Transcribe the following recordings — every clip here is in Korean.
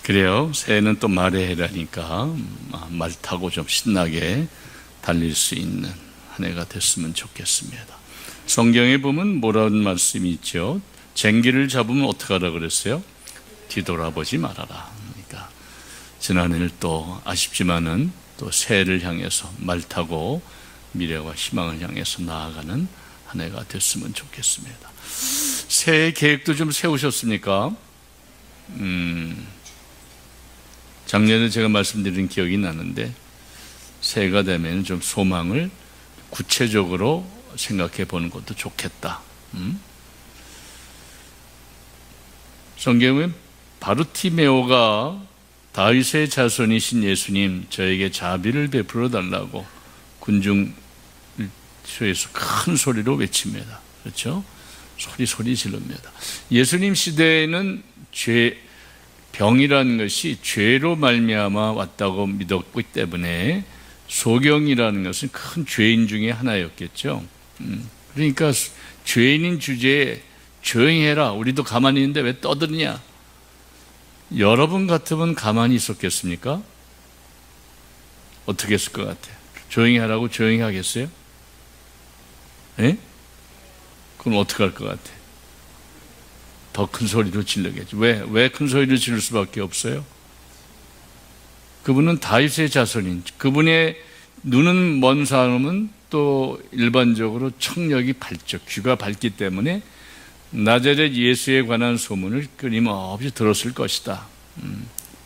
그래요. 새해는 또 말의 해라니까 말 타고 좀 신나게 달릴 수 있는 한 해가 됐으면 좋겠습니다. 성경에 보면 뭐라는 말씀이 있죠? 쟁기를 잡으면 어떻게 하라 그랬어요? 뒤돌아보지 말아라. 그러니까 지난해를 또 아쉽지만은 또 새해를 향해서 말 타고 미래와 희망을 향해서 나아가는 한 해가 됐으면 좋겠습니다. 새해 계획도 좀 세우셨습니까? 작년에 제가 말씀드린 기억이 나는데 새해가 되면 좀 소망을 구체적으로 생각해 보는 것도 좋겠다. 성경에 바르티메오가 다윗의 자손이신 예수님 저에게 자비를 베풀어 달라고 군중에서 큰 소리로 외칩니다. 그렇죠? 소리 지릅니다. 예수님 시대에는 병이라는 것이 죄로 말미암아 왔다고 믿었기 때문에 소경이라는 것은 큰 죄인 중에 하나였겠죠. 그러니까 죄인인 주제에 조용히 해라. 우리도 가만히 있는데 왜 떠드냐? 여러분 같으면 가만히 있었겠습니까? 어떻게 했을 것 같아요? 조용히 하라고 조용히 하겠어요? 예? 그럼 어떻게 할 것 같아요? 더 큰 소리로 질러겠죠. 왜 큰 소리를 지를 수밖에 없어요? 그분은 다윗의 자손인, 그분의 눈은 먼 사람은 또 일반적으로 청력이 밝죠. 귀가 밝기 때문에 나자렛 예수에 관한 소문을 끊임없이 들었을 것이다.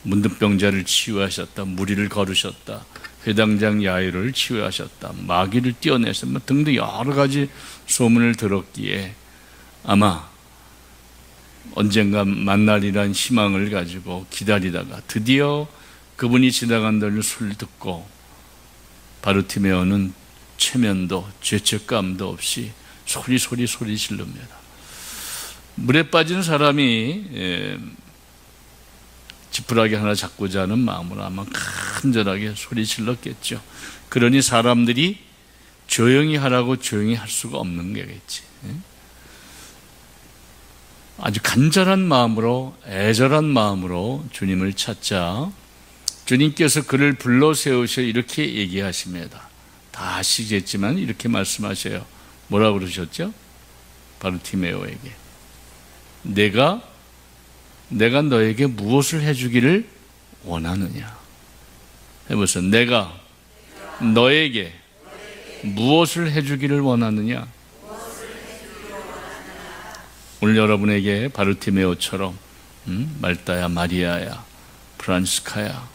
문둥병자를 치유하셨다. 무리를 거르셨다. 회당장 야이로를 치유하셨다. 마귀를 떼어내셨다. 등등 여러 가지 소문을 들었기에 아마 언젠가 만날이란 희망을 가지고 기다리다가 드디어 그분이 지나간다는 소리를 듣고 바르티메오는 체면도 죄책감도 없이 소리 지릅니다. 물에 빠진 사람이 지푸라기 하나 잡고자 하는 마음으로 아마 간절하게 소리 질렀겠죠. 그러니 사람들이 조용히 하라고 조용히 할 수가 없는 거겠지. 아주 간절한 마음으로, 애절한 마음으로 주님을 찾자 주님께서 그를 불러 세우셔 이렇게 얘기하십니다. 다 아시겠지만 이렇게 말씀하셔요. 뭐라고 그러셨죠? 바르티메오에게 내가 너에게 무엇을 해주기를 원하느냐? 해보세요. 내가 너에게 무엇을 해주기를 원하느냐? 오늘 여러분에게 바르티메오처럼 말다야, 마리아야, 프란시스카야,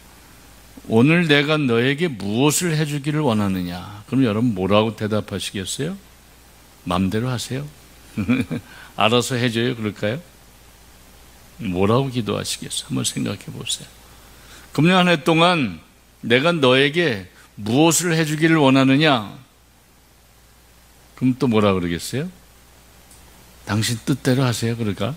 오늘 내가 너에게 무엇을 해주기를 원하느냐? 그럼 여러분 뭐라고 대답하시겠어요? 마음대로 하세요. 알아서 해줘요. 그럴까요? 뭐라고 기도하시겠어요? 한번 생각해 보세요. 금년 한 해 동안 내가 너에게 무엇을 해주기를 원하느냐? 그럼 또 뭐라 그러겠어요? 당신 뜻대로 하세요. 그럴까?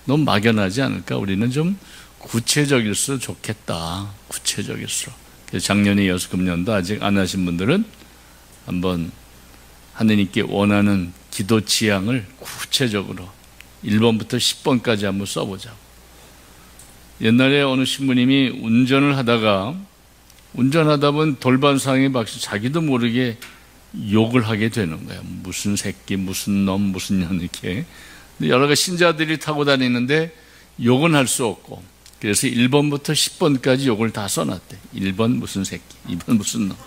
너무 막연하지 않을까? 우리는 좀 구체적일수록 좋겠다. 구체적일수록. 그래서 작년에 이어서 금년도 아직 안 하신 분들은 한번 하느님께 원하는 기도 지향을 구체적으로 1번부터 10번까지 한번 써보자고. 옛날에 어느 신부님이 운전하다 보면 돌반상에 박수 자기도 모르게 욕을 하게 되는 거예요. 무슨 새끼, 무슨 놈, 무슨 년 이렇게. 여러 가지 신자들이 타고 다니는데 욕은 할 수 없고 그래서 1번부터 10번까지 욕을 다 써놨대. 1번 무슨 새끼, 2번 무슨 놈.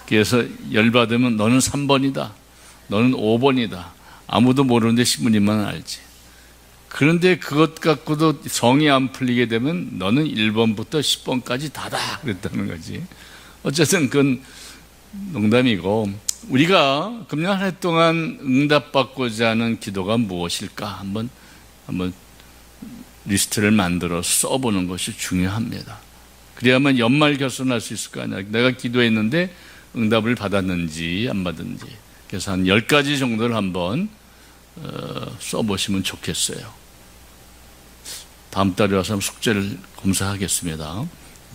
그래서 열받으면 너는 3번이다. 너는 5번이다. 아무도 모르는데 신부님만 알지. 그런데 그것 갖고도 성이 안 풀리게 되면 너는 1번부터 10번까지 다다 그랬다는 거지. 어쨌든 그건 농담이고 우리가 금년 한 해 동안 응답받고자 하는 기도가 무엇일까 한번 리스트를 만들어 써보는 것이 중요합니다. 그래야만 연말 결산할 수 있을 거 아니야. 내가 기도했는데 응답을 받았는지 안 받았는지. 그래서 한 10가지 정도를 한번 써보시면 좋겠어요. 다음 달에 와서 숙제를 검사하겠습니다.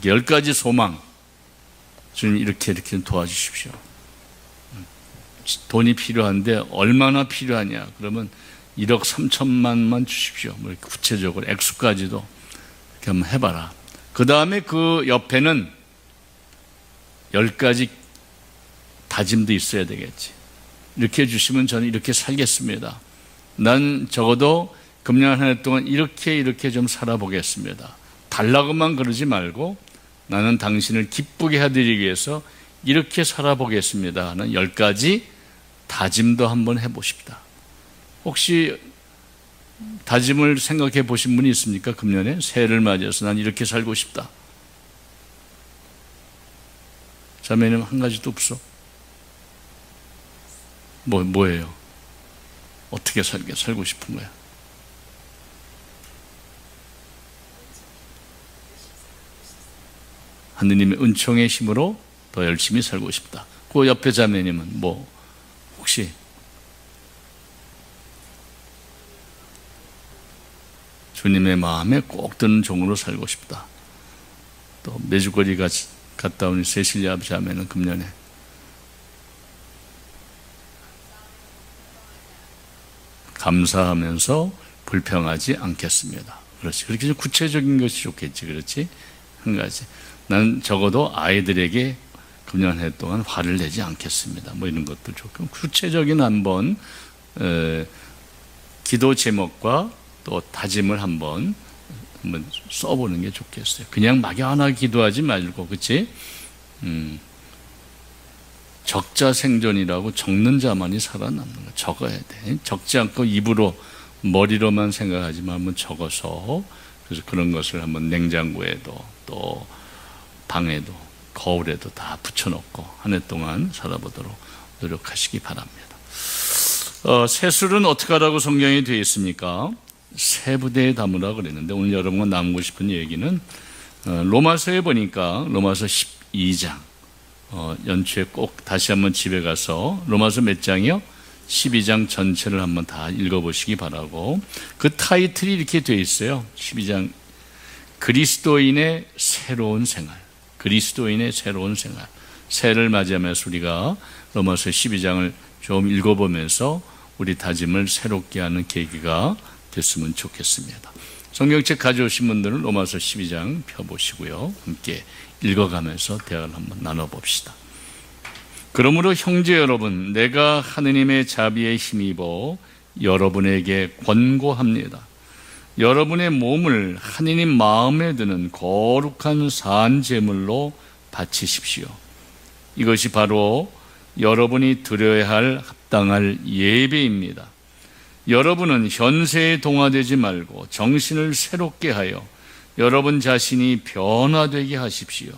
10가지 소망. 주님 이렇게 도와주십시오. 돈이 필요한데 얼마나 필요하냐. 그러면 1억 3천만만 주십시오. 뭐 구체적으로 액수까지도 이렇게 한번 해봐라. 그 다음에 그 옆에는 10가지 다짐도 있어야 되겠지. 이렇게 해주시면 저는 이렇게 살겠습니다. 난 적어도 금년 한 해 동안 이렇게 좀 살아보겠습니다. 달라고만 그러지 말고 나는 당신을 기쁘게 해드리기 위해서 이렇게 살아보겠습니다 하는 10가지 다짐도 한번 해보십시다. 혹시 다짐을 생각해 보신 분이 있습니까? 금년에 새해를 맞이해서 난 이렇게 살고 싶다. 자매님 한 가지도 없어? 뭐예요? 어떻게 살고 싶은 거야? 하느님의 은총의 힘으로 더 열심히 살고 싶다. 그 옆에 자매님은 혹시 주님의 마음에 꼭 드는 종으로 살고 싶다. 또 메주거리 갔다 온 세실리아 자매는 금년에 감사하면서 불평하지 않겠습니다. 그렇지. 그렇게 좀 구체적인 것이 좋겠지. 그렇지. 한 가지. 난 적어도 아이들에게 금년 해 동안 화를 내지 않겠습니다. 이런 것도 좋고. 구체적인 한번 기도 제목과 또 다짐을 한번 써보는 게 좋겠어요. 그냥 막연하게 기도하지 말고, 그렇지? 적자 생존이라고 적는 자만이 살아남는 거. 적어야 돼. 적지 않고 입으로 머리로만 생각하지 말고 적어서, 그래서 그런 것을 한번 냉장고에도 또 방에도 거울에도 다 붙여놓고 한 해 동안 살아보도록 노력하시기 바랍니다. 세술은 어떻게 하라고 성경에 되어 있습니까? 세 부대에 담으라고 그랬는데 오늘 여러분과 나누고 싶은 얘기는 로마서에 보니까 로마서 12장 연초에 꼭 다시 한번 집에 가서 로마서 몇 장이요? 12장 전체를 한번 다 읽어보시기 바라고, 그 타이틀이 이렇게 되어 있어요. 12장 그리스도인의 새로운 생활. 그리스도인의 새로운 생활. 새해를 맞이하면서 우리가 로마서 12장을 좀 읽어보면서 우리 다짐을 새롭게 하는 계기가 됐으면 좋겠습니다. 성경책 가져오신 분들은 로마서 12장 펴보시고요. 함께 읽어가면서 대화를 한번 나눠봅시다. 그러므로 형제 여러분, 내가 하느님의 자비에 힘입어 여러분에게 권고합니다. 여러분의 몸을 하느님 마음에 드는 거룩한 산 제물로 바치십시오. 이것이 바로 여러분이 드려야 할 합당할 예배입니다. 여러분은 현세에 동화되지 말고 정신을 새롭게 하여 여러분 자신이 변화되게 하십시오.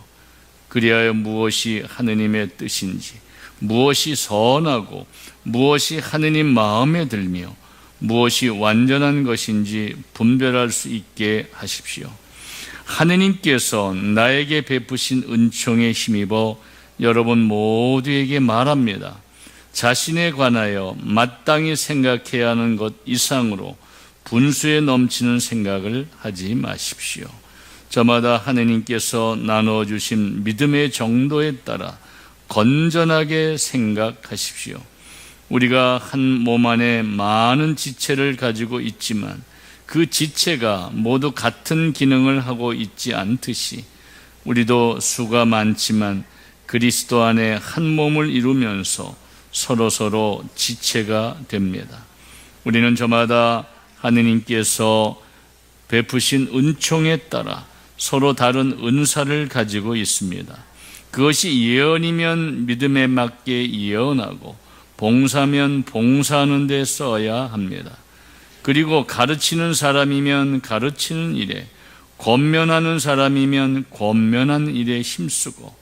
그리하여 무엇이 하느님의 뜻인지, 무엇이 선하고 무엇이 하느님 마음에 들며 무엇이 완전한 것인지 분별할 수 있게 하십시오. 하느님께서 나에게 베푸신 은총에 힘입어 여러분 모두에게 말합니다. 자신에 관하여 마땅히 생각해야 하는 것 이상으로 분수에 넘치는 생각을 하지 마십시오. 저마다 하느님께서 나누어 주신 믿음의 정도에 따라 건전하게 생각하십시오. 우리가 한 몸 안에 많은 지체를 가지고 있지만 그 지체가 모두 같은 기능을 하고 있지 않듯이 우리도 수가 많지만 그리스도 안에 한 몸을 이루면서 서로 지체가 됩니다. 우리는 저마다 하느님께서 베푸신 은총에 따라 서로 다른 은사를 가지고 있습니다. 그것이 예언이면 믿음에 맞게 예언하고 봉사면 봉사하는 데 써야 합니다. 그리고 가르치는 사람이면 가르치는 일에, 권면하는 사람이면 권면한 일에 힘쓰고,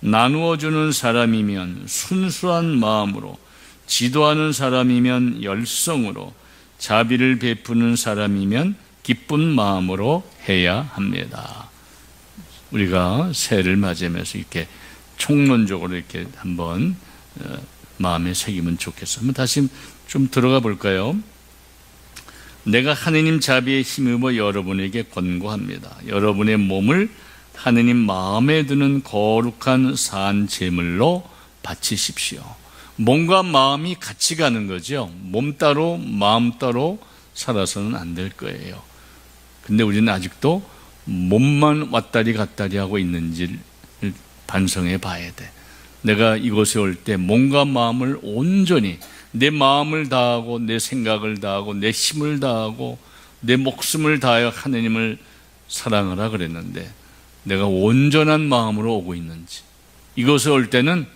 나누어 주는 사람이면 순수한 마음으로, 지도하는 사람이면 열성으로, 자비를 베푸는 사람이면 기쁜 마음으로 해야 합니다. 우리가 새해를 맞이하면서 이렇게 총론적으로 이렇게 한번 마음에 새기면 좋겠어요. 한번 다시 좀 들어가 볼까요? 내가 하느님 자비에 힘입어 여러분에게 권고합니다. 여러분의 몸을 하느님 마음에 드는 거룩한 산 제물로 바치십시오. 몸과 마음이 같이 가는 거죠. 몸 따로 마음 따로 살아서는 안 될 거예요. 근데 우리는 아직도 몸만 왔다리 갔다리 하고 있는지를 반성해 봐야 돼. 내가 이곳에 올 때 몸과 마음을 온전히 내 마음을 다하고 내 생각을 다하고 내 힘을 다하고 내 목숨을 다하여 하나님을 사랑하라 그랬는데 내가 온전한 마음으로 오고 있는지, 이곳에 올 때는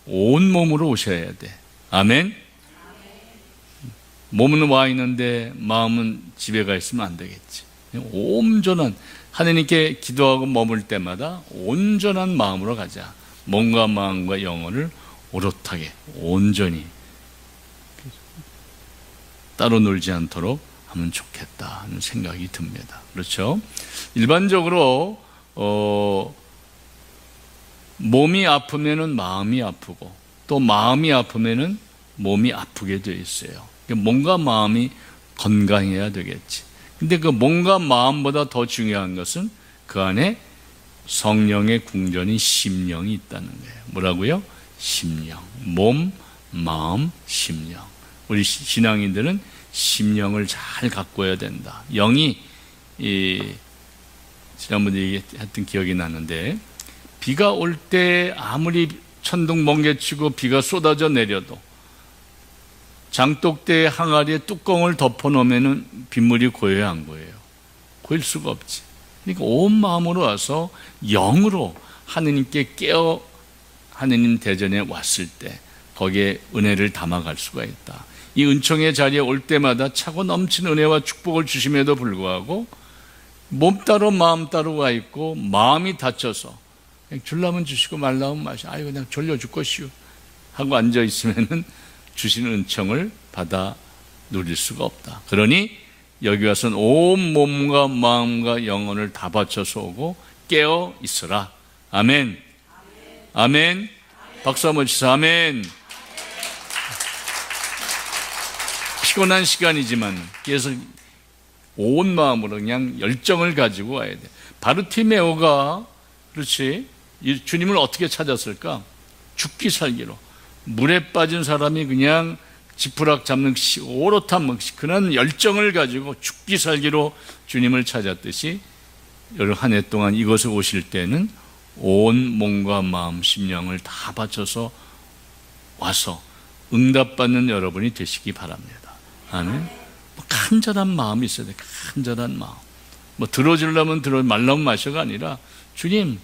온몸으로 오셔야 돼. 아멘. 몸은 와 있는데 마음은 집에 가 있으면 안 되겠지. 온전한, 하나님께 기도하고 머물 때마다 온전한 마음으로 가자. 몸과 마음과 영혼을 오롯하게 온전히 따로 놀지 않도록 하면 좋겠다 하는 생각이 듭니다. 그렇죠? 일반적으로 몸이 아프면은 마음이 아프고 또 마음이 아프면은 몸이 아프게 되어 있어요. 몸과 마음이 건강해야 되겠지. 근데 그 몸과 마음보다 더 중요한 것은 그 안에 성령의 궁전인 심령이 있다는 거예요. 뭐라고요? 심령. 몸, 마음, 심령. 우리 신앙인들은 심령을 잘 가꿔야 된다. 영이 지난번에 얘기했던 기억이 나는데, 비가 올 때 아무리 천둥 번개치고 비가 쏟아져 내려도 장독대 항아리에 뚜껑을 덮어놓으면 빗물이 고여야 안 고여요? 고일 수가 없지. 그러니까 온 마음으로 와서 영으로 하느님께 깨어 하느님 대전에 왔을 때 거기에 은혜를 담아갈 수가 있다. 이 은총의 자리에 올 때마다 차고 넘치는 은혜와 축복을 주심에도 불구하고 몸 따로 마음 따로 가 있고 마음이 다쳐서 그냥 줄라면 주시고 말라면 마시, 아유 그냥 졸려 죽겠시오 하고 앉아 있으면은 주시는 은총을 받아 누릴 수가 없다. 그러니 여기 와서는 온 몸과 마음과 영혼을 다 바쳐서 오고 깨어 있으라. 아멘. 아멘. 박수 한번 주세요. 아멘. 피곤한 시간이지만 그래서 온 마음으로 그냥 열정을 가지고 와야 돼. 바르티메오가 그렇지 주님을 어떻게 찾았을까? 죽기 살기로. 물에 빠진 사람이 그냥 지푸락 잡는 오롯한 그런 열정을 가지고 죽기 살기로 주님을 찾았듯이 여러 한 해 동안 이곳에 오실 때는 온 몸과 마음, 심령을 다 바쳐서 와서 응답받는 여러분이 되시기 바랍니다. 아멘. 간절한 마음이 있어야 돼. 간절한 마음. 들어주려면 말라면 마셔가 아니라 주님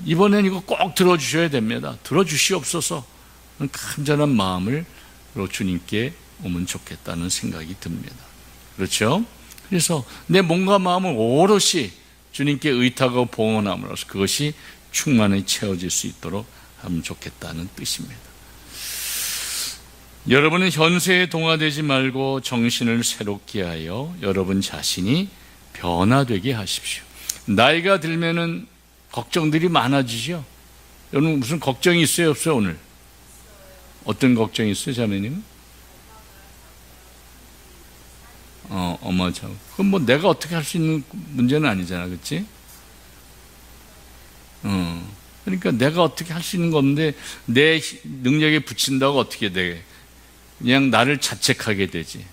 이번엔 이거 꼭 들어주셔야 됩니다. 들어주시옵소서. 간절한 마음으로 주님께 오면 좋겠다는 생각이 듭니다. 그렇죠? 그래서 내 몸과 마음을 오롯이 주님께 의탁하고 봉헌함으로써 그것이 충만히 채워질 수 있도록 하면 좋겠다는 뜻입니다. 여러분은 현세에 동화되지 말고 정신을 새롭게 하여 여러분 자신이 변화되게 하십시오. 나이가 들면은 걱정들이 많아지죠. 여러분 무슨 걱정이 있어요, 없어요 오늘? 어떤 걱정이 있어요, 자매님? 엄마 참. 그건 내가 어떻게 할 수 있는 문제는 아니잖아, 그렇지? 그러니까 내가 어떻게 할 수 있는 거 없는데 내 능력에 붙인다고 어떻게 돼? 그냥 나를 자책하게 되지.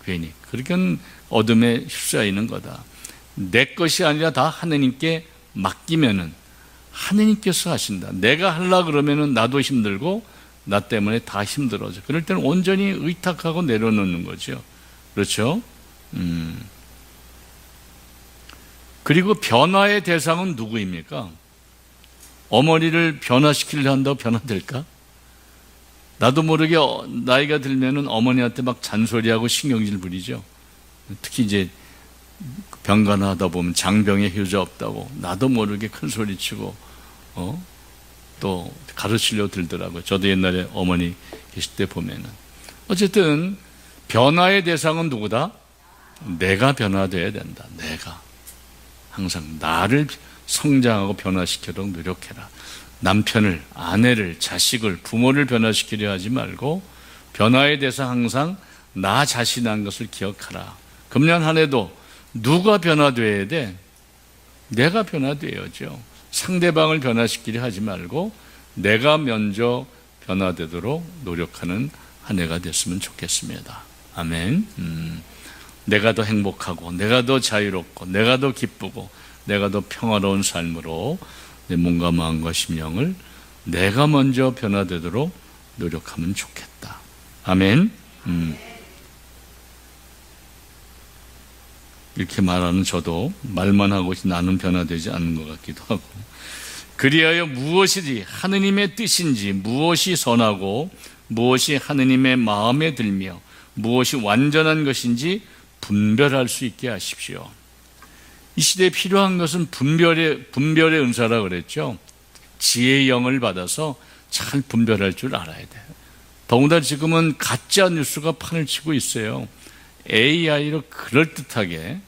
괜히. 그러니까 어둠에 휩싸이는 거다. 내 것이 아니라 다 하나님께 맡기면은 하나님께서 하신다. 내가 하려 그러면은 나도 힘들고 나 때문에 다 힘들어져. 그럴 때는 온전히 의탁하고 내려놓는 거죠. 그렇죠? 그리고 변화의 대상은 누구입니까? 어머니를 변화시키려 한다고 변화될까? 나도 모르게 나이가 들면은 어머니한테 막 잔소리하고 신경질 부리죠. 특히 이제 병간호 하다 보면 장병에 효자 없다고 나도 모르게 큰 소리 치고 또 가르치려 들더라고요. 저도 옛날에 어머니 계실 때 보면은. 어쨌든 변화의 대상은 누구다? 내가 변화되어야 된다. 내가 항상 나를 성장하고 변화시키도록 노력해라. 남편을, 아내를, 자식을, 부모를 변화시키려 하지 말고 변화의 대상 항상 나 자신한 것을 기억하라. 금년 한 해도 누가 변화되어야 돼? 내가 변화되어야죠. 상대방을 변화시키려 하지 말고 내가 먼저 변화되도록 노력하는 한 해가 됐으면 좋겠습니다. 아멘. 내가 더 행복하고 내가 더 자유롭고 내가 더 기쁘고 내가 더 평화로운 삶으로 내 몸과 마음과 심령을 내가 먼저 변화되도록 노력하면 좋겠다. 아멘. 이렇게 말하는 저도 말만 하고 나는 변화되지 않는 것 같기도 하고, 그리하여 무엇이지 하느님의 뜻인지, 무엇이 선하고 무엇이 하느님의 마음에 들며 무엇이 완전한 것인지 분별할 수 있게 하십시오. 이 시대에 필요한 것은 분별의 은사라 그랬죠. 지혜의 영을 받아서 잘 분별할 줄 알아야 돼요. 더군다나 지금은 가짜 뉴스가 판을 치고 있어요. AI로 그럴듯하게,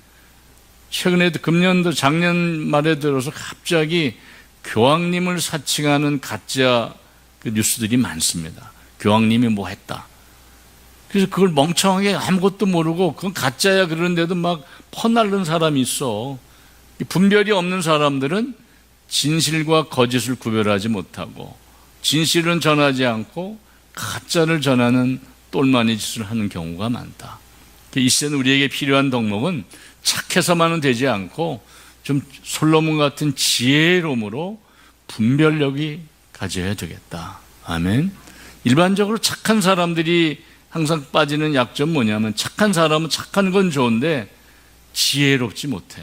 최근에도 금년도 작년 말에 들어서 갑자기 교황님을 사칭하는 가짜 뉴스들이 많습니다. 교황님이 뭐 했다. 그래서 그걸 멍청하게 아무것도 모르고 그건 가짜야 그러는데도 막 퍼날른 사람이 있어. 분별이 없는 사람들은 진실과 거짓을 구별하지 못하고 진실은 전하지 않고 가짜를 전하는 똘마니 짓을 하는 경우가 많다. 이 시대는 우리에게 필요한 덕목은 착해서만은 되지 않고 좀 솔로몬 같은 지혜로움으로 분별력이 가져야 되겠다. 아멘. 일반적으로 착한 사람들이 항상 빠지는 약점 뭐냐면, 착한 사람은 착한 건 좋은데 지혜롭지 못해.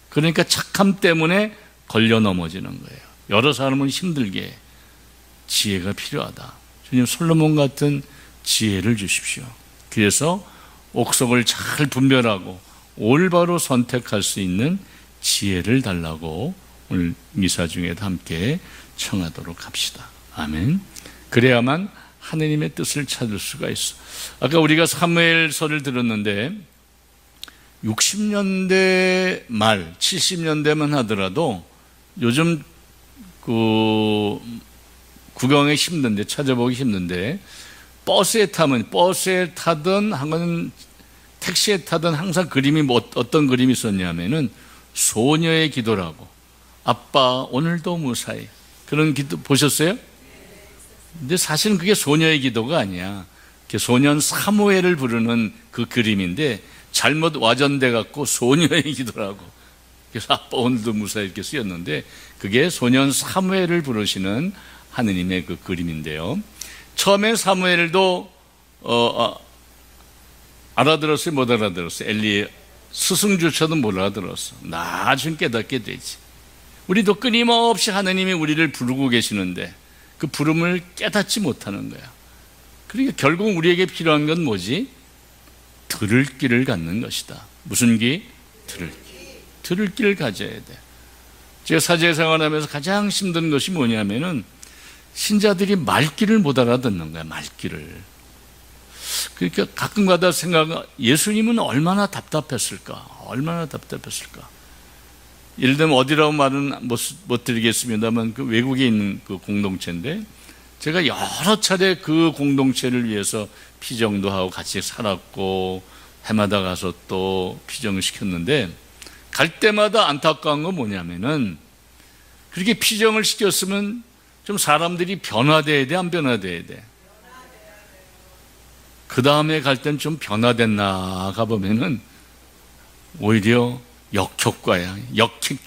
그러니까 착함 때문에 걸려 넘어지는 거예요. 여러 사람은 힘들게 해. 지혜가 필요하다. 주님, 솔로몬 같은 지혜를 주십시오. 그래서 옥석을 잘 분별하고 올바로 선택할 수 있는 지혜를 달라고 오늘 미사 중에도 함께 청하도록 합시다. 아멘. 그래야만 하느님의 뜻을 찾을 수가 있어. 아까 우리가 사무엘서를 들었는데 60년대 말 70년대만 하더라도 요즘 구경하기 힘든데, 찾아보기 힘든데, 버스에 타든 하면 택시에 타든 항상 그림이 어떤 그림이 있었냐면은 소녀의 기도라고, 아빠 오늘도 무사히, 그런 기도 보셨어요? 근데 사실은 그게 소녀의 기도가 아니야. 소년 사무엘을 부르는 그 그림인데 잘못 와전돼 갖고 소녀의 기도라고, 그래서 아빠 오늘도 무사히 이렇게 쓰였는데 그게 소년 사무엘을 부르시는 하느님의 그 그림인데요. 처음에 사무엘도 알아들었어요? 못 알아들었어요? 엘리의 스승조차도 못 알아들었어. 나중에 깨닫게 되지. 우리도 끊임없이 하느님이 우리를 부르고 계시는데 그 부름을 깨닫지 못하는 거야. 그러니까 결국 우리에게 필요한 건 뭐지? 들을 길을 갖는 것이다. 무슨 길? 들을 길. 들을 길을 가져야 돼. 제가 사제 생활하면서 가장 힘든 것이 뭐냐면은 신자들이 말귀를 못 알아듣는 거야. 말귀를. 그러니까 가끔가다 예수님은 얼마나 답답했을까? 얼마나 답답했을까? 예를 들면 어디라고 말은 못 드리겠습니다만 그 외국에 있는 그 공동체인데 제가 여러 차례 그 공동체를 위해서 피정도 하고 같이 살았고 해마다 가서 또 피정을 시켰는데, 갈 때마다 안타까운 건 뭐냐면은 그렇게 피정을 시켰으면 좀 사람들이 변화돼야 돼, 안 변화돼야 돼? 그 다음에 갈 땐 좀 변화됐나 가보면은 오히려 역효과야.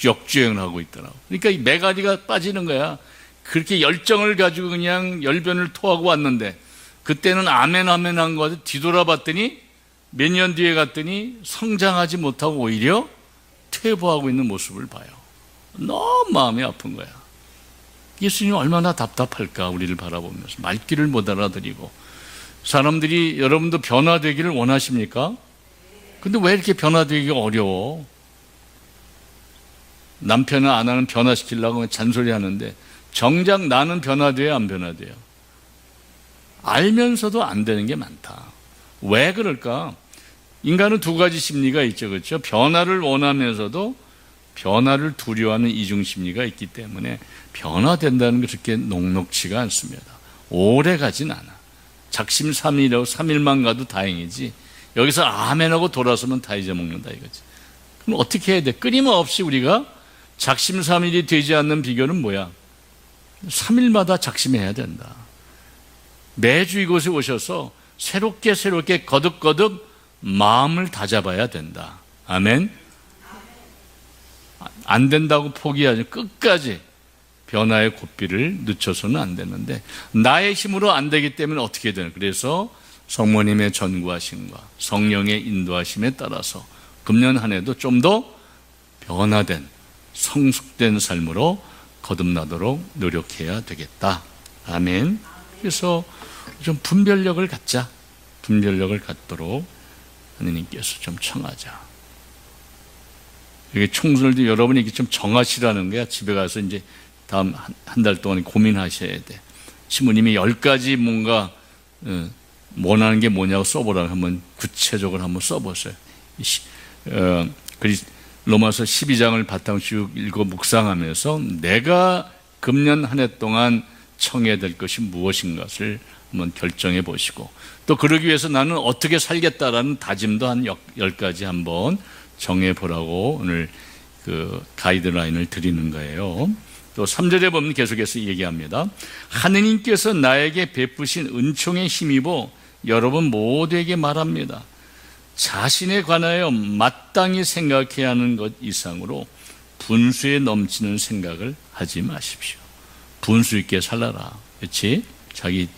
역주행을 하고 있더라고. 그러니까 이 메가리가 빠지는 거야. 그렇게 열정을 가지고 그냥 열변을 토하고 왔는데 그때는 아멘 아멘 한 거 같아. 뒤돌아봤더니 몇 년 뒤에 갔더니 성장하지 못하고 오히려 퇴보하고 있는 모습을 봐요. 너무 마음이 아픈 거야. 예수님이 얼마나 답답할까, 우리를 바라보면서. 말귀를 못 알아들이고. 사람들이, 여러분도 변화되기를 원하십니까? 근데 왜 이렇게 변화되기가 어려워? 남편은 아내는 변화시키려고 잔소리 하는데 정작 나는 변화돼요, 안 변화돼요? 알면서도 안 되는 게 많다. 왜 그럴까? 인간은 두 가지 심리가 있죠, 그렇죠? 변화를 원하면서도 변화를 두려워하는 이중 심리가 있기 때문에 변화된다는 게 그렇게 녹록지가 않습니다. 오래 가진 않아. 작심삼일이라고 3일만 가도 다행이지, 여기서 아멘하고 돌아서면 다 잊어먹는다 이거지. 그럼 어떻게 해야 돼? 끊임없이 우리가 작심삼일이 되지 않는 비결은 뭐야? 3일마다 작심해야 된다. 매주 이곳에 오셔서 새롭게 거듭거듭 마음을 다잡아야 된다. 아멘? 안 된다고 포기하지 끝까지 변화의 고삐를 늦춰서는 안 되는데, 나의 힘으로 안 되기 때문에 어떻게 되는, 그래서 성모님의 전구하심과 성령의 인도하심에 따라서 금년 한 해도 좀 더 변화된 성숙된 삶으로 거듭나도록 노력해야 되겠다. 아멘. 그래서 좀 분별력을 갖자. 분별력을 갖도록 하느님께서 좀 청하자. 이게 총선을 여러분이 이렇게 좀 정하시라는 거야. 집에 가서 이제 다음 한 달 동안 고민하셔야 돼. 신부님이 10가지 뭔가 원하는 게 뭐냐고 써보라고 한번 구체적으로 한번 써보세요. 로마서 12장을 바탕으로 쭉 읽어 묵상하면서 내가 금년 한 해 동안 청해야 될 것이 무엇인가를 한번 결정해 보시고, 또 그러기 위해서 나는 어떻게 살겠다라는 다짐도 한 10가지 한번 정해 보라고 오늘 그 가이드라인을 드리는 거예요. 또 3절에 보면 계속해서 얘기합니다. 하느님께서 나에게 베푸신 은총에 힘입어 여러분 모두에게 말합니다. 자신에 관하여 마땅히 생각해야 하는 것 이상으로 분수에 넘치는 생각을 하지 마십시오. 분수 있게 살아라. 그렇지? 자기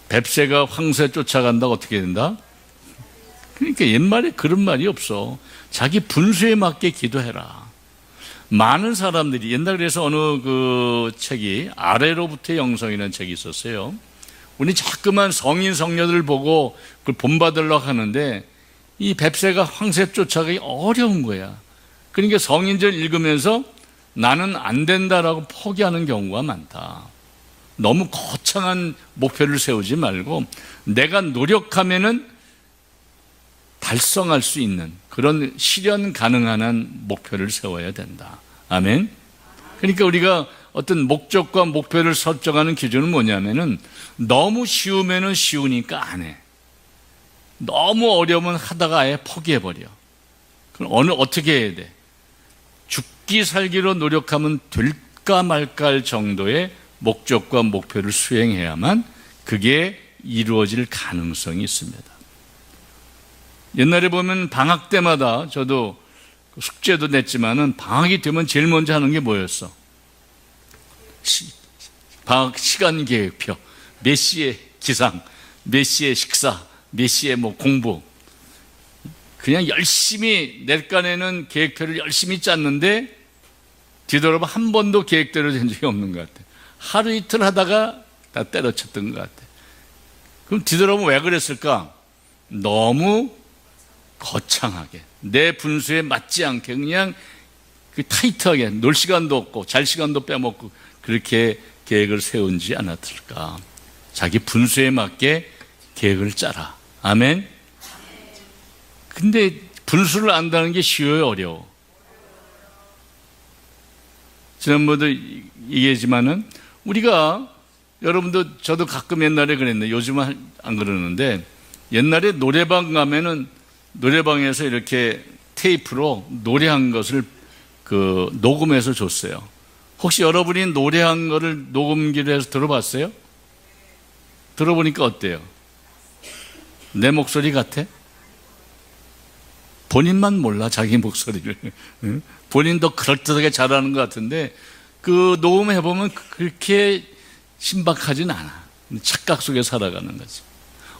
뱁새가 황새 쫓아간다고 어떻게 된다? 그러니까 옛말에 그런 말이 없어. 자기 분수에 맞게 기도해라. 많은 사람들이 옛날에 그래서 어느 그 책이 아래로부터 영성이라는 책이 있었어요. 우리 자꾸만 성인 성녀들을 보고 그걸 본받으려고 하는데 이 뱁새가 황새 쫓아가기 어려운 거야. 그러니까 성인들 읽으면서 나는 안 된다라고 포기하는 경우가 많다. 너무 거창한 목표를 세우지 말고 내가 노력하면은 달성할 수 있는 그런 실현 가능한 한 목표를 세워야 된다. 아멘. 그러니까 우리가 어떤 목적과 목표를 설정하는 기준은 뭐냐면은 너무 쉬우면은 쉬우니까 안 해. 너무 어려우면 하다가 아예 포기해버려. 그럼 어떻게 해야 돼? 죽기 살기로 노력하면 될까 말까 할 정도의 목적과 목표를 수행해야만 그게 이루어질 가능성이 있습니다. 옛날에 보면 방학 때마다 저도 숙제도 냈지만은 방학이 되면 제일 먼저 하는 게 뭐였어? 방학 시간 계획표. 몇 시에 기상, 몇 시에 식사, 몇 시에 뭐 공부. 그냥 열심히 낼간에는 계획표를 열심히 짰는데 뒤돌아보면 한 번도 계획대로 된 적이 없는 것 같아. 하루 이틀 하다가 다 때려쳤던 것 같아. 그럼 뒤돌아보면 왜 그랬을까? 너무 거창하게 내 분수에 맞지 않게 그냥 그 타이트하게 놀 시간도 없고 잘 시간도 빼먹고 그렇게 계획을 세운지 않았을까? 자기 분수에 맞게 계획을 짜라. 아멘. 근데 분수를 안다는 게 쉬워요, 어려워? 지난번에도 얘기했지만은 우리가 여러분도 저도 가끔 옛날에 그랬는데 요즘은 안 그러는데 옛날에 노래방 가면은 노래방에서 이렇게 테이프로 노래한 것을 그 녹음해서 줬어요. 혹시 여러분이 노래한 거를 녹음기로 해서 들어봤어요? 들어보니까 어때요? 내 목소리 같아? 본인만 몰라, 자기 목소리를. 본인도 그럴듯하게 잘하는 것 같은데 그 녹음해보면 그렇게 신박하진 않아. 착각 속에 살아가는 거지.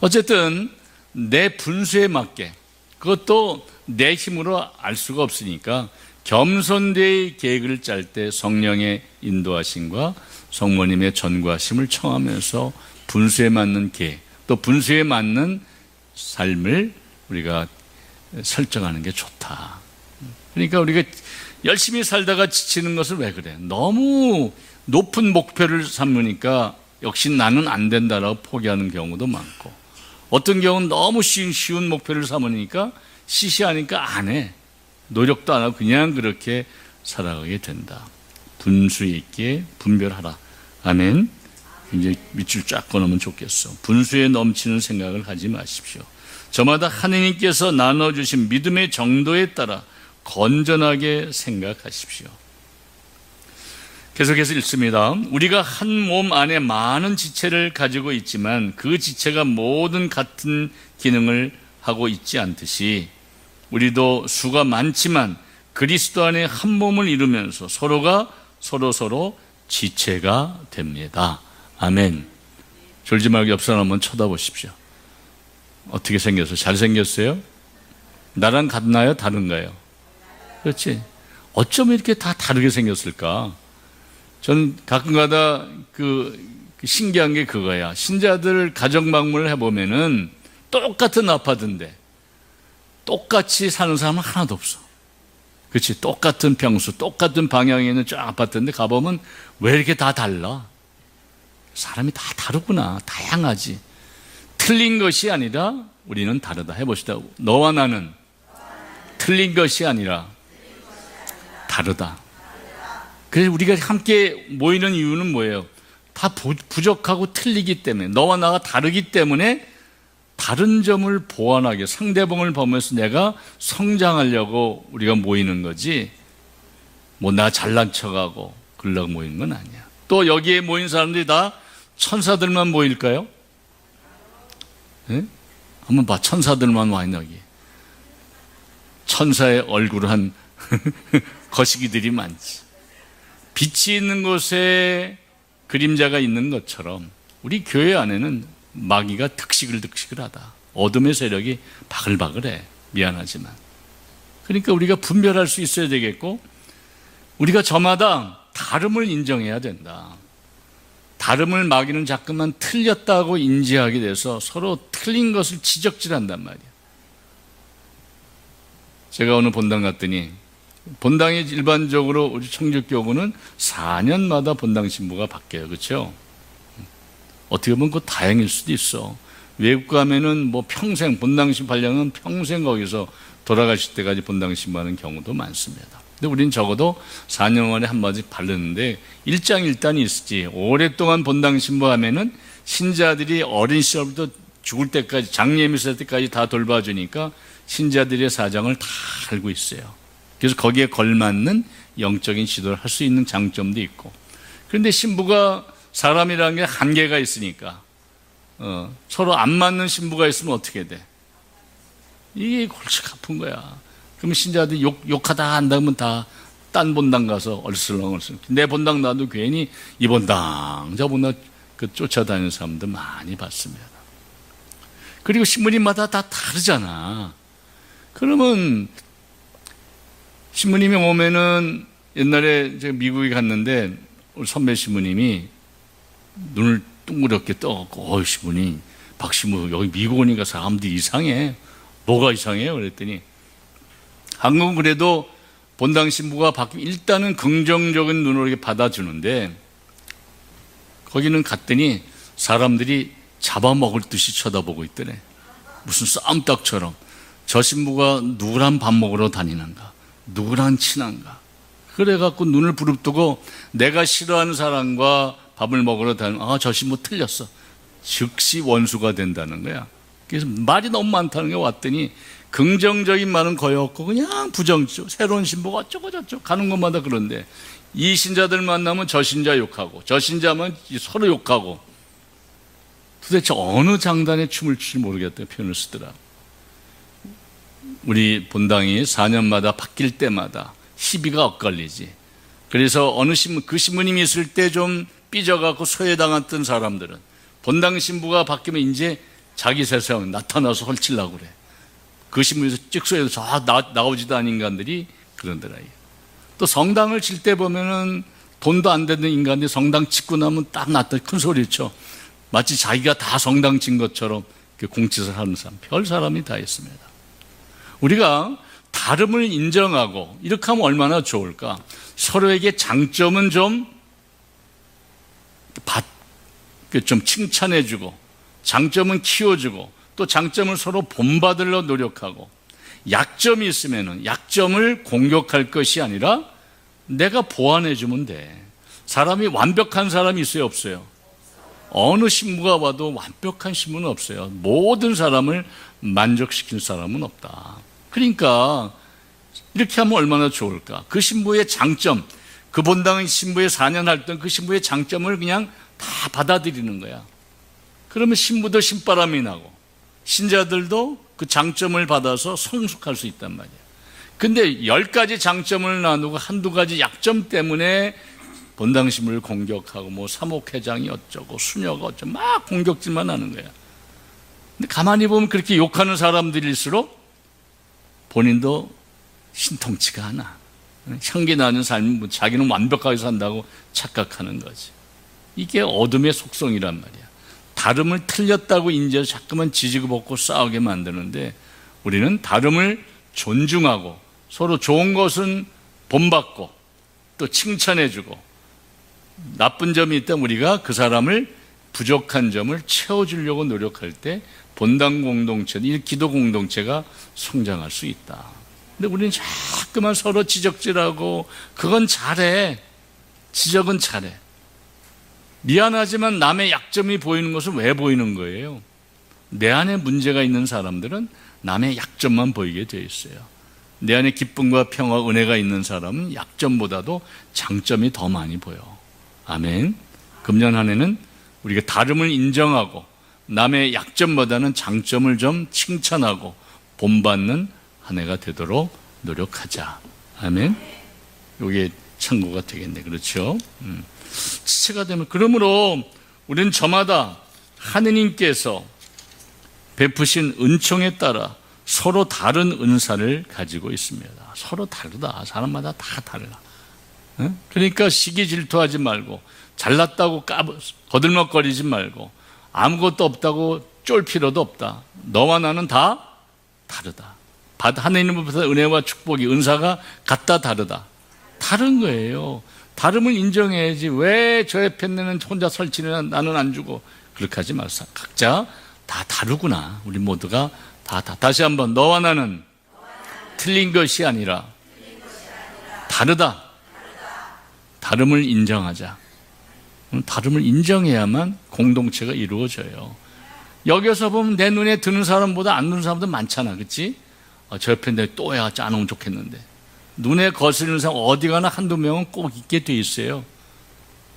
어쨌든 내 분수에 맞게, 그것도 내 힘으로 알 수가 없으니까 겸손되이 계획을 짤 때 성령의 인도하심과 성모님의 전구하심을 청하면서 분수에 맞는 계획, 또 분수에 맞는 삶을 우리가 설정하는 게 좋다. 그러니까 우리가 열심히 살다가 지치는 것은 왜 그래? 너무 높은 목표를 삼으니까 역시 나는 안 된다라고 포기하는 경우도 많고, 어떤 경우는 너무 쉬운 목표를 삼으니까 시시하니까 안 해. 노력도 안 하고 그냥 그렇게 살아가게 된다. 분수 있게 분별하라. 아멘. 이제 밑줄 쫙 꺼놓으면 좋겠어. 분수에 넘치는 생각을 하지 마십시오. 저마다 하느님께서 나눠주신 믿음의 정도에 따라 건전하게 생각하십시오. 계속해서 읽습니다. 우리가 한 몸 안에 많은 지체를 가지고 있지만 그 지체가 모든 같은 기능을 하고 있지 않듯이 우리도 수가 많지만 그리스도 안에 한 몸을 이루면서 서로가 서로 지체가 됩니다. 아멘. 졸지 말고 옆 사람 한번 쳐다보십시오. 어떻게 생겼어요? 잘생겼어요? 나랑 같나요? 다른가요? 그렇지. 어쩜 이렇게 다 다르게 생겼을까? 저는 가끔가다 신기한 게 그거야. 신자들 가정 방문을 해보면은 똑같은 아파트인데 똑같이 사는 사람은 하나도 없어. 그렇지. 똑같은 평수, 똑같은 방향에 있는 쫙 아파트인데 가보면 왜 이렇게 다 달라? 사람이 다 다르구나. 다양하지. 틀린 것이 아니라 우리는 다르다. 해봅시다. 너와 나는 틀린 것이 아니라 다르다. 그래서 우리가 함께 모이는 이유는 뭐예요? 다 부족하고 틀리기 때문에, 너와 나가 다르기 때문에 다른 점을 보완하게, 상대방을 보면서 내가 성장하려고 우리가 모이는 거지, 뭐 나 잘난 척하고 그러려고 모이는 건 아니야. 또 여기에 모인 사람들이 다 천사들만 모일까요? 네? 한번 봐. 천사들만 와 있는 여기. 천사의 얼굴을 한 거시기들이 많지. 빛이 있는 곳에 그림자가 있는 것처럼 우리 교회 안에는 마귀가 득식을 하다. 어둠의 세력이 바글바글해. 미안하지만. 그러니까 우리가 분별할 수 있어야 되겠고, 우리가 저마다 다름을 인정해야 된다. 다름을 마귀는 자꾸만 틀렸다고 인지하게 돼서 서로 틀린 것을 지적질한단 말이야. 제가 오늘 본당 갔더니, 본당이 일반적으로 우리 청주교구는 4년마다 본당 신부가 바뀌어요. 그렇죠? 어떻게 보면 그거 다행일 수도 있어. 외국 가면은 뭐 평생, 본당 신부 발령은 평생 거기서 돌아가실 때까지 본당 신부하는 경우도 많습니다. 근데 우리는 적어도 4년 만에 한 번씩 바르는데 일장일단이 있지. 오랫동안 본당 신부하면은 신자들이 어린 시절부터 죽을 때까지, 장례 있을 때까지 다 돌봐주니까 신자들의 사정을 다 알고 있어요. 그래서 거기에 걸맞는 영적인 지도를 할 수 있는 장점도 있고. 그런데 신부가 사람이라는 게 한계가 있으니까 서로 안 맞는 신부가 있으면 어떻게 돼? 이게 골치 아픈 거야. 그러면 신자들이 욕하다 한다면 다 딴 본당 가서 얼슬렁얼슬렁. 내 본당 나도 괜히 이 본당 저 본당 쫓아다니는 사람들 많이 봤습니다. 그리고 신부님마다 다 다르잖아. 그러면 신부님이 오면은, 옛날에 제가 미국에 갔는데 우리 선배 신부님이 눈을 둥그렇게 떠갖고, 신부님, 박 신부, 여기 미국 오니까 사람들이 이상해. 뭐가 이상해요? 그랬더니, 한국은 그래도 본당 신부가 바뀌면 일단은 긍정적인 눈으로 이렇게 받아주는데, 거기는 갔더니 사람들이 잡아먹을 듯이 쳐다보고 있더래. 무슨 쌈딱처럼. 저 신부가 누구랑 밥 먹으러 다니는가? 누구랑 친한가? 그래갖고 눈을 부릅뜨고 내가 싫어하는 사람과 밥을 먹으러 다니면, 저 신부 틀렸어. 즉시 원수가 된다는 거야. 그래서 말이 너무 많다는 게, 왔더니 긍정적인 말은 거의 없고 그냥 부정적, 새로운 신부가 어쩌고 저쩌고 가는 것마다 그런데, 이 신자들 만나면 저 신자 욕하고 저 신자면 서로 욕하고, 도대체 어느 장단에 춤을 출지 모르겠다는 표현을 쓰더라. 우리 본당이 4년마다 바뀔 때마다 시비가 엇갈리지. 그래서 어느 신부, 그 신부님이 있을 때 좀 삐져갖고 소외당했던 사람들은 본당 신부가 바뀌면 이제 자기 세상 나타나서 헐치려고 그래. 그 신부에서 찍소해서 나오지도 않은 인간들이 그런더라. 또 성당을 칠 때 보면은 돈도 안 되는 인간들이 성당 짓고 나면 딱 나타나 큰 소리 쳐. 마치 자기가 다 성당 친 것처럼 공치를 하는 사람, 별 사람이 다 있습니다. 우리가 다름을 인정하고 이렇게 하면 얼마나 좋을까? 서로에게 장점은 좀 칭찬해주고, 장점은 키워주고, 또 장점을 서로 본받으려 노력하고, 약점이 있으면 약점을 공격할 것이 아니라 내가 보완해주면 돼. 사람이 완벽한 사람이 있어요, 없어요? 어느 신부가 와도 완벽한 신부는 없어요. 모든 사람을 만족시킬 사람은 없다. 그러니까 이렇게 하면 얼마나 좋을까? 그 신부의 장점, 그 본당 신부의 4년 활동, 그 신부의 장점을 그냥 다 받아들이는 거야. 그러면 신부도 신바람이 나고 신자들도 그 장점을 받아서 성숙할 수 있단 말이야. 근데 10가지 장점을 나누고 한두 가지 약점 때문에 본당심을 공격하고 뭐 사목회장이 어쩌고 수녀가 어쩌고 막 공격질만 하는 거야. 근데 가만히 보면 그렇게 욕하는 사람들일수록 본인도 신통치가 않아. 향기 나는 삶, 자기는 완벽하게 산다고 착각하는 거지. 이게 어둠의 속성이란 말이야. 다름을 틀렸다고 인지해서 자꾸만 지지고 볶고 싸우게 만드는데, 우리는 다름을 존중하고 서로 좋은 것은 본받고 또 칭찬해주고, 나쁜 점이 있다면 우리가 그 사람을 부족한 점을 채워주려고 노력할 때 본당 공동체, 이 기도 공동체가 성장할 수 있다. 근데 우리는 자꾸만 서로 지적질하고, 그건 잘해, 지적은 잘해. 미안하지만 남의 약점이 보이는 것은 왜 보이는 거예요? 내 안에 문제가 있는 사람들은 남의 약점만 보이게 되어 있어요. 내 안에 기쁨과 평화, 은혜가 있는 사람은 약점보다도 장점이 더 많이 보여. 아멘. 금년 한 해는 우리가 다름을 인정하고 남의 약점보다는 장점을 좀 칭찬하고 본받는 한 해가 되도록 노력하자. 아멘. 이게 참고가 되겠네. 그렇죠? 지체가 되면, 그러므로 우리는 저마다 하느님께서 베푸신 은총에 따라 서로 다른 은사를 가지고 있습니다. 서로 다르다. 사람마다 다 달라. 그러니까 시기 질투하지 말고, 잘났다고 거들먹거리지 말고, 아무것도 없다고 쫄 필요도 없다. 너와 나는 다 다르다. 하나님으로부터 은혜와 축복이, 은사가 같다 다르다. 다른 거예요. 다름을 인정해야지. 왜 저 옆에 있는 혼자 설치는 나는 안 주고, 그렇게 하지 마세요. 각자 다 다르구나. 우리 모두가 다시 한번, 너와 나는 틀린 것이 아니라 다르다. 다름을 인정하자. 다름을 인정해야만 공동체가 이루어져요. 여기서 보면 내 눈에 드는 사람보다 안 드는 사람도 많잖아. 그렇지? 저 옆에 내 또야 짜놓으면 좋겠는데. 눈에 거스르는 사람 어디 가나 한두 명은 꼭 있게 돼 있어요.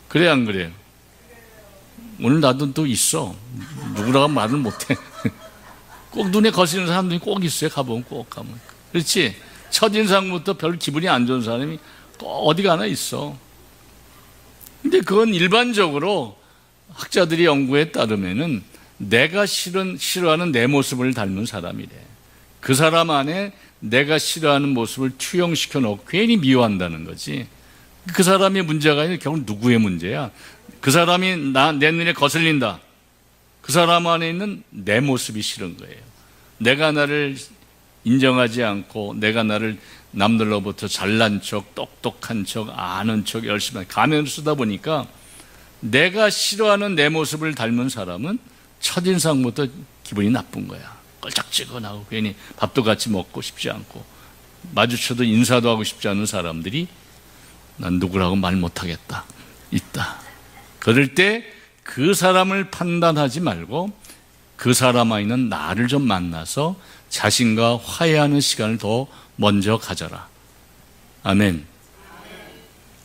그래 안 그래요? 오늘 나도 또 있어. 누구라고 말을 못해. 꼭 눈에 거스르는 사람들이 꼭 있어요. 가보면 꼭 가면. 그렇지? 첫인상부터 별 기분이 안 좋은 사람이 꼭 어디 가나 있어. 근데 그건 일반적으로 학자들이 연구에 따르면은 내가 싫어하는 내 모습을 닮은 사람이래. 그 사람 안에 내가 싫어하는 모습을 투영시켜 놓고 괜히 미워한다는 거지. 그 사람의 문제가 아니라 결국 누구의 문제야? 그 사람이 내 눈에 거슬린다. 그 사람 안에 있는 내 모습이 싫은 거예요. 내가 나를 인정하지 않고, 내가 나를 남들로부터 잘난 척, 똑똑한 척, 아는 척 열심히 가면을 쓰다 보니까 내가 싫어하는 내 모습을 닮은 사람은 첫인상부터 기분이 나쁜 거야. 껄쩍지근하고 괜히 밥도 같이 먹고 싶지 않고, 마주쳐도 인사도 하고 싶지 않은 사람들이 난 누구라고 말 못하겠다 있다. 그럴 때 그 사람을 판단하지 말고 그 사람 안에는 나를 좀 만나서 자신과 화해하는 시간을 더 먼저 가져라. 아멘.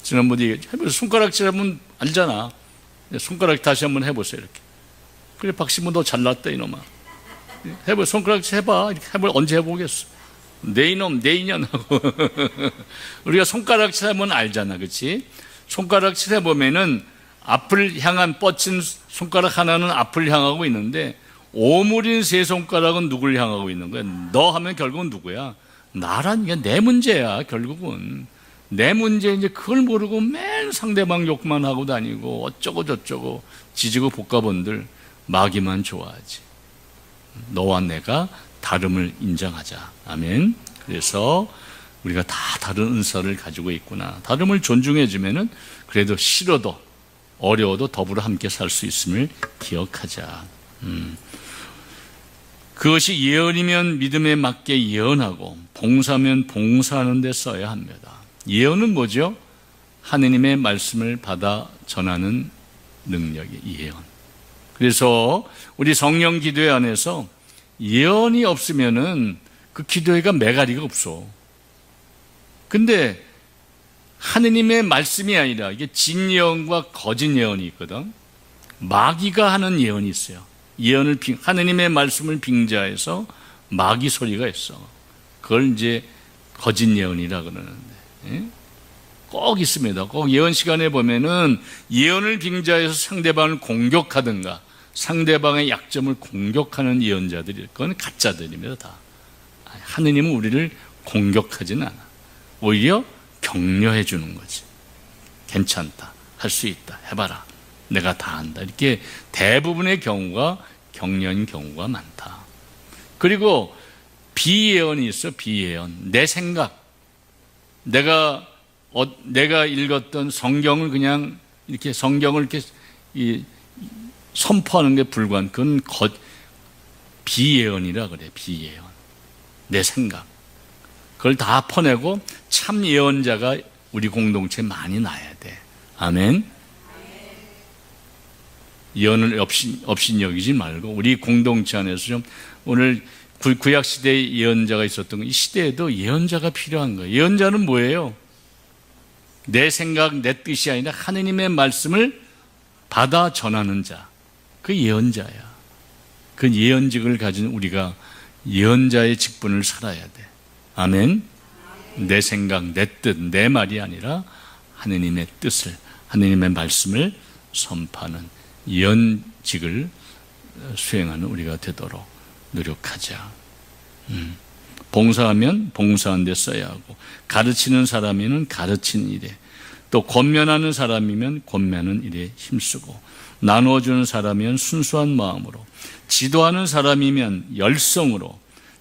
지난번에 해보세요. 손가락질 하면 알잖아. 손가락 다시 한번 해보세요. 이렇게. 그래, 박신문 너 잘났다 이놈아. 해봐. 손가락질 해봐. 이렇게 해볼 언제 해보겠어. 내 이놈, 내 인연하고. 우리가 손가락질 하면 알잖아. 그렇지? 손가락질 해보면은 앞을 향한 뻗친 손가락 하나는 앞을 향하고 있는데, 오물인 세 손가락은 누굴 향하고 있는 거야? 너 하면 결국은 누구야? 나란 게 내 문제야. 결국은 내 문제. 이제 그걸 모르고 맨 상대방 욕만 하고 다니고 어쩌고 저쩌고 지지고 볶아본들 마귀만 좋아하지. 너와 내가 다름을 인정하자. 아멘. 그래서 우리가 다 다른 은사를 가지고 있구나. 다름을 존중해주면은 그래도 싫어도 어려워도 더불어 함께 살 수 있음을 기억하자. 그것이 예언이면 믿음에 맞게 예언하고, 봉사면 봉사하는 데 써야 합니다. 예언은 뭐죠? 하느님의 말씀을 받아 전하는 능력이 예언. 그래서 우리 성령 기도회 안에서 예언이 없으면은 그 기도회가 매가리가 없어. 근데 하느님의 말씀이 아니라 이게 진예언과 거짓 예언이 있거든. 마귀가 하는 예언이 있어요. 하느님의 말씀을 빙자해서 마귀 소리가 있어. 그걸 이제 거짓 예언이라 그러는데, 예? 꼭 있습니다. 꼭 예언 시간에 보면은 예언을 빙자해서 상대방을 공격하든가 상대방의 약점을 공격하는 예언자들이, 그건 가짜들입니다. 다. 하느님은 우리를 공격하지는 않아. 오히려 격려해 주는 거지. 괜찮다, 할 수 있다, 해봐라, 내가 다 한다. 이렇게 대부분의 경우가 격려인 경우가 많다. 그리고 비예언이 있어. 비예언. 내 생각, 내가 읽었던 성경을 그냥 이렇게 성경을 이렇게 선포하는 게 불과한, 그건 비예언이라 그래. 비예언. 내 생각, 그걸 다 퍼내고 참 예언자가 우리 공동체에 많이 나야 돼. 아멘. 예언을 업신여기지 말고 우리 공동체 안에서 좀, 오늘 구약 시대에 예언자가 있었던 거, 이 시대에도 예언자가 필요한 거예요. 예언자는 뭐예요? 내 생각, 내 뜻이 아니라 하느님의 말씀을 받아 전하는 자, 그 예언자야. 그 예언직을 가진 우리가 예언자의 직분을 살아야 돼. 아멘. 내 생각, 내 뜻, 내 말이 아니라 하느님의 뜻을, 하느님의 말씀을 선포하는 예언직을 수행하는 우리가 되도록 노력하자. 봉사하면 봉사하는 데 써야 하고, 가르치는 사람이면 가르치는 일에, 또 권면하는 사람이면 권면하는 일에 힘쓰고, 나누어주는 사람이면 순수한 마음으로, 지도하는 사람이면 열성으로,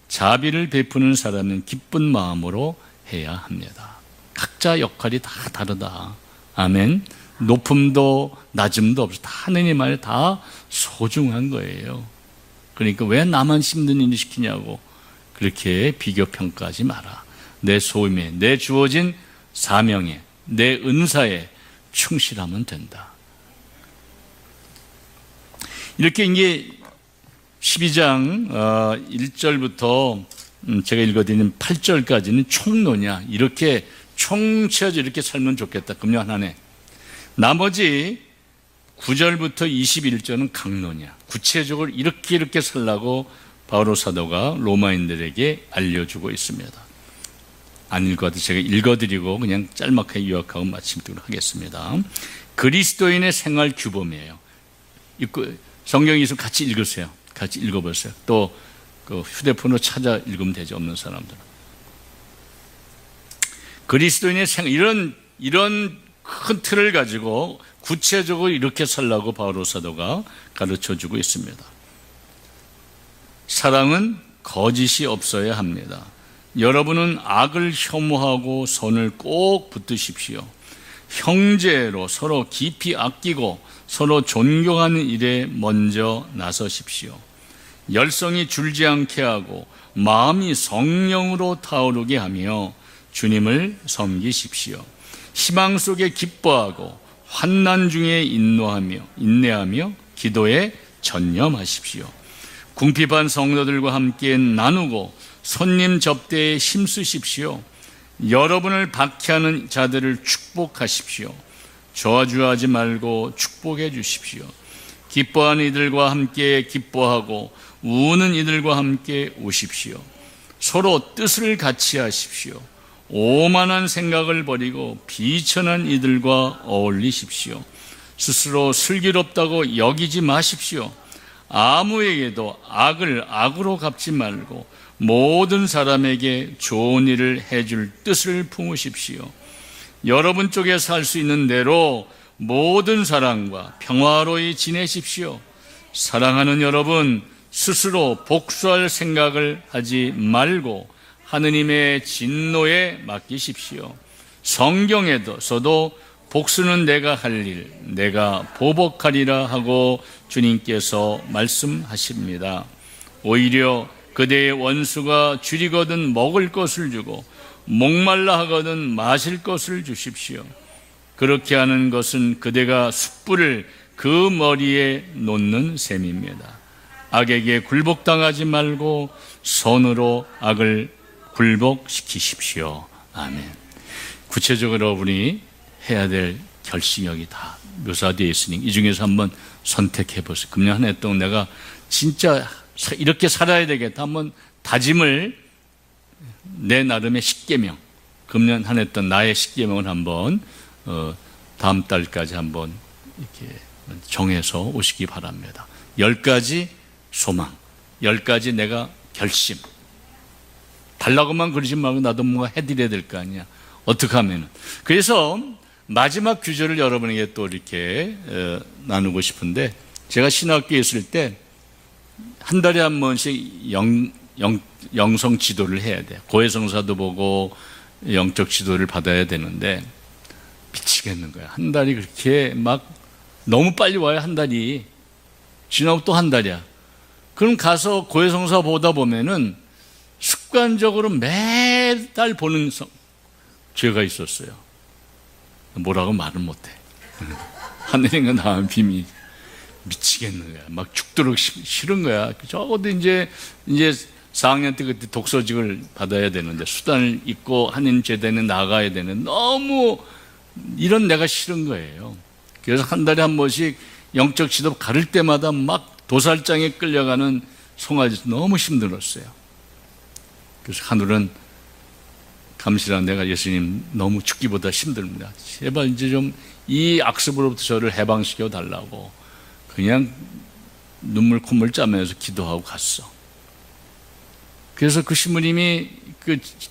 자비를 베푸는 사람은 기쁜 마음으로 해야 합니다. 각자 역할이 다 다르다. 아멘. 높음도 낮음도 없어. 다 하느님 안에 다 소중한 거예요. 그러니까 왜 나만 힘든 일을 시키냐고 그렇게 비교 평가하지 마라. 내 소임에, 내 주어진 사명에, 내 은사에 충실하면 된다. 이렇게 이제 12장 1절부터 제가 읽어드리는 8절까지는 총론이야. 이렇게 총치어져 이렇게 살면 좋겠다. 금년 한 해. 나머지 9절부터 21절은 강론이야. 구체적으로 이렇게 살라고 바오로 사도가 로마인들에게 알려주고 있습니다. 안 읽어도 제가 읽어드리고 그냥 짤막하게 요약하고 마치도록 하겠습니다. 그리스도인의 생활 규범이에요. 성경이 있으면 같이 읽으세요. 같이 읽어보세요. 또 그 휴대폰으로 찾아 읽으면 되죠. 없는 사람들은. 그리스도인의 생활, 이런 큰 틀을 가지고 구체적으로 이렇게 살라고 바오로 사도가 가르쳐주고 있습니다. 사랑은 거짓이 없어야 합니다. 여러분은 악을 혐오하고 선을 꼭 붙드십시오. 형제로 서로 깊이 아끼고 서로 존경하는 일에 먼저 나서십시오. 열성이 줄지 않게 하고 마음이 성령으로 타오르게 하며 주님을 섬기십시오. 희망 속에 기뻐하고 환난 중에 인내하며 기도에 전념하십시오. 궁핍한 성도들과 함께 나누고 손님 접대에 힘쓰십시오. 여러분을 박해하는 자들을 축복하십시오. 저주하지 말고 축복해 주십시오. 기뻐하는 이들과 함께 기뻐하고 우는 이들과 함께 우십시오. 서로 뜻을 같이 하십시오. 오만한 생각을 버리고 비천한 이들과 어울리십시오. 스스로 슬기롭다고 여기지 마십시오. 아무에게도 악을 악으로 갚지 말고 모든 사람에게 좋은 일을 해줄 뜻을 품으십시오. 여러분 쪽에서 할 수 있는 대로 모든 사람과 평화로이 지내십시오. 사랑하는 여러분, 스스로 복수할 생각을 하지 말고 하느님의 진노에 맡기십시오. 성경에서도 복수는 내가 할 일, 내가 보복하리라 하고 주님께서 말씀하십니다. 오히려 그대의 원수가 줄이거든 먹을 것을 주고 목말라 하거든 마실 것을 주십시오. 그렇게 하는 것은 그대가 숯불을 그 머리에 놓는 셈입니다. 악에게 굴복당하지 말고 선으로 악을 굴복시키십시오. 아멘. 구체적으로 여러분이 해야 될 결심력이 다 묘사되어 있으니 이 중에서 한번 선택해 보세요. 금년 한 해 동안 내가 진짜 이렇게 살아야 되겠다 한번 다짐을 내 나름의 십계명, 금년 한 해 했던 나의 십계명을 한번 다음 달까지 한번 이렇게 정해서 오시기 바랍니다. 10가지 소망, 10가지 내가 결심. 달라고만 그러지 말고 나도 뭔가 해드려야 될 거 아니야. 어떻게 하면은. 그래서 마지막 규절을 여러분에게 또 이렇게 나누고 싶은데, 제가 신학교에 있을 때 한 달에 한 번씩 영성 지도를 해야 돼요. 고해성사도 보고 영적 지도를 받아야 되는데 미치겠는 거야. 한 달이 그렇게 막 너무 빨리 와요. 한 달이 지나고 또 한 달이야. 그럼 가서 고해성사 보다 보면은 습관적으로 매달 보는 죄가 있었어요. 뭐라고 말은 못해. 하늘인가 나은 비밀. 미치겠는 거야. 막 죽도록 싫은 거야. 적어도 이제 4학년 때 그때 독서직을 받아야 되는데 수단을 잊고 하나님 제대는 나가야 되는, 너무 이런 내가 싫은 거예요. 그래서 한 달에 한 번씩 영적 지도 가를 때마다 막 도살장에 끌려가는 송아지 너무 힘들었어요. 그래서 하늘은 감시라, 내가 예수님 너무 죽기보다 힘듭니다. 제발 이제 좀 이 악습으로부터 저를 해방시켜 달라고 그냥 눈물 콧물 짜면서 기도하고 갔어. 그래서 그 신부님이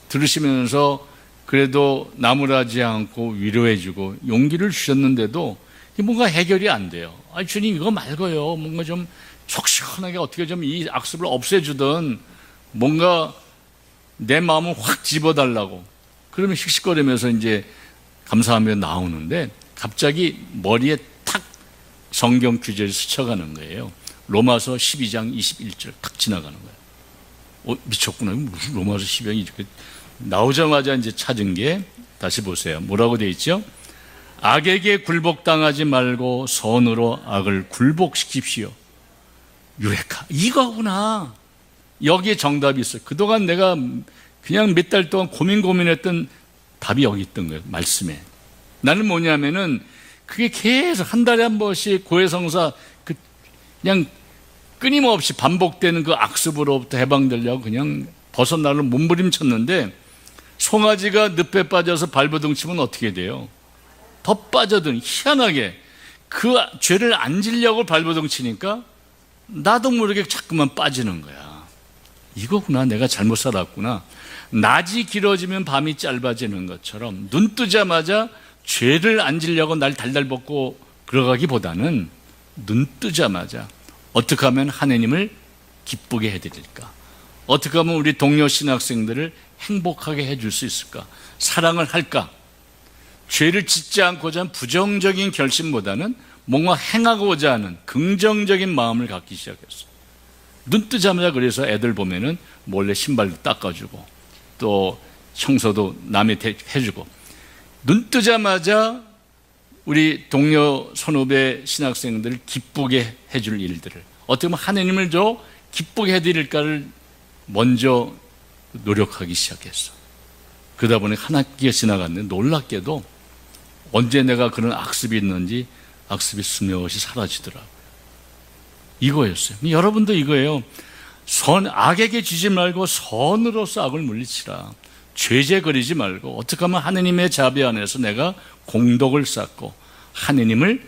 들으시면서 그래도 나무라지 않고 위로해주고 용기를 주셨는데도 뭔가 해결이 안 돼요. 아니 주님 이거 말고요, 뭔가 좀 속 시원하게 어떻게 좀 이 악습을 없애주든 뭔가 내 마음을 확 집어달라고. 그러면 씩씩거리면서 이제 감사하며 나오는데 갑자기 머리에 탁 성경 규절이 스쳐가는 거예요. 로마서 12장 21절 탁 지나가는 거예요. 미쳤구나. 무슨 로마서 12장 21절. 나오자마자 이제 찾은 게, 다시 보세요. 뭐라고 되어 있죠? 악에게 굴복당하지 말고 선으로 악을 굴복시킵시오. 유레카. 이거구나. 여기에 정답이 있어요. 그동안 내가 그냥 몇 달 동안 고민했던 답이 여기 있던 거예요. 말씀에. 나는 뭐냐면은 그게 계속 한 달에 한 번씩 고해성사 그냥 끊임없이 반복되는 그 악습으로부터 해방되려고 그냥 벗어나려 몸부림쳤는데, 송아지가 늪에 빠져서 발버둥 치면 어떻게 돼요? 더 빠져든, 희한하게 그 죄를 안 지려고 발버둥 치니까 나도 모르게 자꾸만 빠지는 거야. 이거구나. 내가 잘못 살았구나. 낮이 길어지면 밤이 짧아지는 것처럼 눈 뜨자마자 죄를 안 지려고 날 달달 벗고 들어가기보다는 눈 뜨자마자 어떻게 하면 하나님을 기쁘게 해드릴까? 어떻게 하면 우리 동료 신학생들을 행복하게 해줄 수 있을까? 사랑을 할까? 죄를 짓지 않고자 하는 부정적인 결심보다는 뭔가 행하고자 하는 긍정적인 마음을 갖기 시작했어요. 눈 뜨자마자 그래서 애들 보면은 몰래 신발도 닦아주고 또 청소도 남이 해주고, 눈 뜨자마자 우리 동료 선후배 신학생들을 기쁘게 해줄 일들을 어떻게 보면 하나님을 저 기쁘게 해드릴까를 먼저 노력하기 시작했어. 그러다 보니 한 학기가 지나갔는데 놀랍게도 언제 내가 그런 악습이 있는지 악습이 스며시 사라지더라고요. 이거였어요. 여러분도 이거예요. 악에게 지지 말고 선으로서 악을 물리치라. 죄죄거리지 말고 어떻게 하면 하느님의 자비 안에서 내가 공덕을 쌓고 하느님을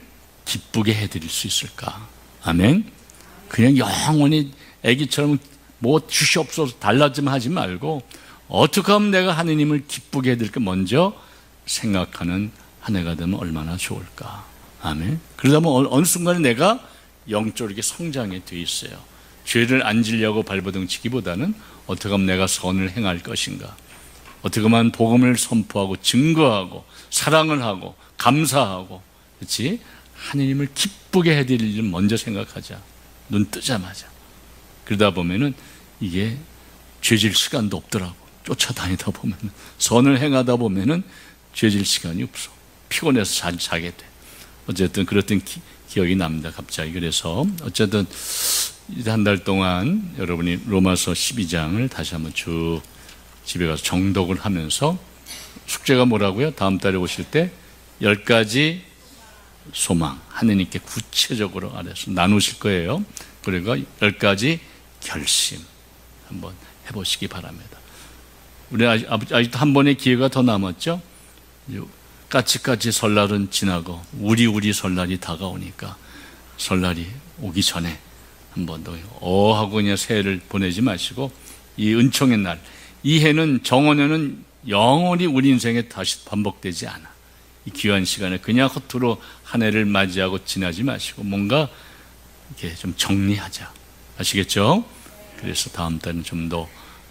기쁘게 해드릴 수 있을까? 아멘. 그냥 영원히 애기처럼 뭐 주시옵소서 달라지면 하지 말고 어떻게 하면 내가 하느님을 기쁘게 해드릴까 먼저 생각하는 한 해가 되면 얼마나 좋을까? 아멘. 그러다 보면 어느 순간에 내가 영적으로 성장해 돼 있어요. 죄를 안 지려고 발버둥 치기보다는 어떻게 하면 내가 선을 행할 것인가, 어떻게 하면 복음을 선포하고 증거하고 사랑을 하고 감사하고, 그렇지? 하나님을 기쁘게 해드릴 일을 먼저 생각하자. 눈 뜨자마자. 그러다 보면은 이게 죄질 시간도 없더라고. 쫓아다니다 보면은, 선을 행하다 보면은 죄질 시간이 없어. 피곤해서 자게 돼. 어쨌든 그랬던 기억이 납니다. 갑자기. 그래서 어쨌든 한 달 동안 여러분이 로마서 12장을 다시 한번 쭉 집에 가서 정독을 하면서, 숙제가 뭐라고요? 다음 달에 오실 때 10가지 소망, 하느님께 구체적으로 알아서 나누실 거예요. 그리고 10가지 결심 한번 해보시기 바랍니다. 우리 아직도 한 번의 기회가 더 남았죠. 까치까치 설날은 지나고 우리 설날이 다가오니까 설날이 오기 전에 한 번 더 하고 그냥 새해를 보내지 마시고 이 은총의 날, 이 해는 정원에는 영원히 우리 인생에 다시 반복되지 않아. 이 귀한 시간에 그냥 허투루 한 해를 맞이하고 지나지 마시고 뭔가 이렇게 좀 정리하자. 아시겠죠? 그래서 다음 달은 좀 더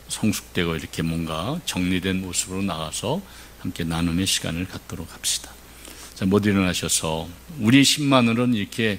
성숙되고 이렇게 뭔가 정리된 모습으로 나가서 함께 나눔의 시간을 갖도록 합시다. 자, 모두 일어나셔서 우리 10만으로는 이렇게